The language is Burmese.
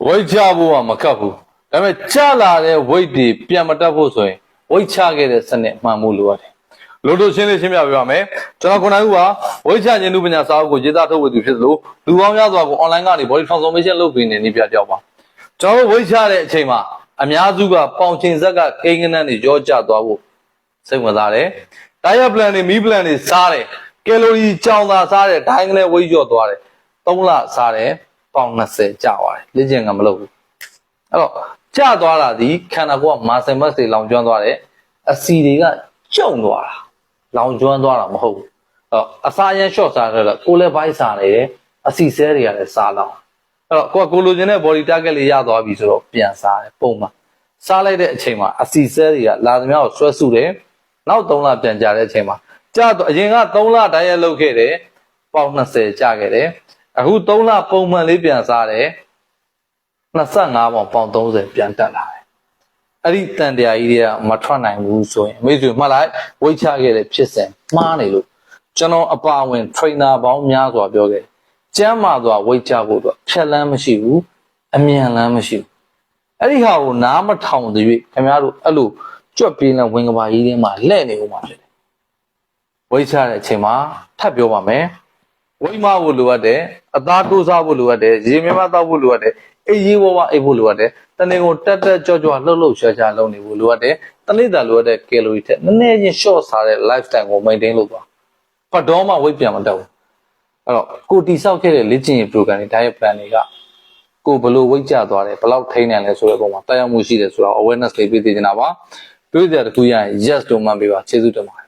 ဝိတ်ချဖို့ကမကတ်ဘူးဒါပေမဲ့ကြလာတဲ့ဝိတ်တွေပြန်မတက်ဖို့ဆိုရင်ဝိတ်ချခဲ့တဲ့စနစ်မှန်မှုလိုရတယ်လို့တို့ရှင်းလေးရှင်းပြပေးပါမယ်ကျွန်တော်ခုနကဝိတ်ချခြင်းဥပညာစာအုပ်ကိုရေးသားထုတ်ဝေသူဖြစ်သလိုလူပေါင်းများစွာကို online ကနေ body transformation လုပ်ပေးနေနေပြကြောက်ပါကျွန်တော်ဝိတ်ချတဲ့အချိန်မှာအများစုကပေါင်ချိန်ဇက်ကကိန်းကနန်းတွေရောကျသွားဖို့စိတ်ဝင်စားတယ် diet plan တွေ meal plan တွေစားတယ်ကယ်လိုရီကြောင်သာစားတယ်ဒိုင်းကလေးဝိတ်လျော့သွားတယ်3လစားတယ်ပေါင်20ကျသွားတယ်လေ့ကျင့်ကမလုပ်ဘူးအဲ့တော့ကျသွားတာဒီခန္ဓာကိုယ်ကမာဆင်မတ်တွေလောင်ကျွမ်းသွားတယ်အစီတွေကကျုံသွားတာလောင်ကျွမ်းသွားတာမဟုတ်ဘူးအဲ့တော့အစာရန် short စားတယ်ကိုလည်းဘိုက်စားနေတယ်အစီဆဲတွေကလည်းစားလောင်အဲ့တော့ကိုလိုချင်တဲ့ body target လေးရသွားပြီဆိုတော့ပြန်စားတယ်ပုံမှန်စားလိုက်တဲ့အချိန်မှာအစီဆဲတွေကလာသမျှကိုဆွဲစုတယ်နောက်3လပြန်ကြတဲ့အချိန်မှာကျတော့အရင်က3လတိုင်းရလောက်ခဲ့တယ်ပေါင်20ကျခဲ့တယ်အခု3လပုံမှန်လေးပြန်စားတယ်25ပေါင်30ပြန်တက်လာတယ်အဲ့ဒီတန်တရားကြီးတွေကမထွက်နိုင်ဘူးဆိုရင်အမေစုမှတ်လိုက်ဝိတ်ချခဲ့တဲ့ဖြစ်စဉ်မှားနေလို့ကျွန်တော်အပါဝင် trainer ပေါင်းများစွာပြောခဲ့ကျမ်းမာစွာဝိတ်ချဖို့တော့ဖြတ်လန်းမရှိဘူးအမြန်လန်းမရှိဘူးအဲ့ဒီဟာကိုနားမထောင်သေး၍ခင်ဗျားတို့အဲ့လိုကြွက်ပြင်းတဲ့ဝင်ကဘာကြီးထဲမှာလှဲ့နေဦးမှာဖြစ်တယ်ဝိတ်ချတဲ့အချိန်မှာထပ်ပြောပါမယ်ဝိတ်မဖို့လိုအပ်တယ်အသားတိုးစားဖို့လိုအပ်တယ်ရေမြမတောက်ဖို့လိုအပ်တယ်အေးရေးဝဝအိပ်ဖို့လိုအပ်တယ်တနေ့ကိုတက်တက်ကြွကြွလှုပ်လှုပ်ရှားရှားလုပ်နေဖို့လိုအပ်တယ်တနေ့တာလိုအပ်တဲ့ကယ်လိုရီထက်နည်းနည်းချင်း short စားတဲ့ lifestyle ကို maintain လုပ်သွားဖတ်တော့မှဝိတ်ပြန်မတက်ဘူးအဲ့တော့ကိုတိဆောက်ခဲ့တဲ့လေ့ကျင့်ရေး program တွေ diet plan တွေကကိုဘလို့ဝိတ်ကျသွားတယ်ဘလောက်ထိန်းနိုင်လဲဆိုတဲ့ပုံမှာတက်ရောက်မှုရှိတယ်ဆိုတော့ awareness လေးပေးသိချင်တာပါတွေးကြတခုရရင် yes လို့မှတ်ပေးပါကျေးဇူးတင်ပါ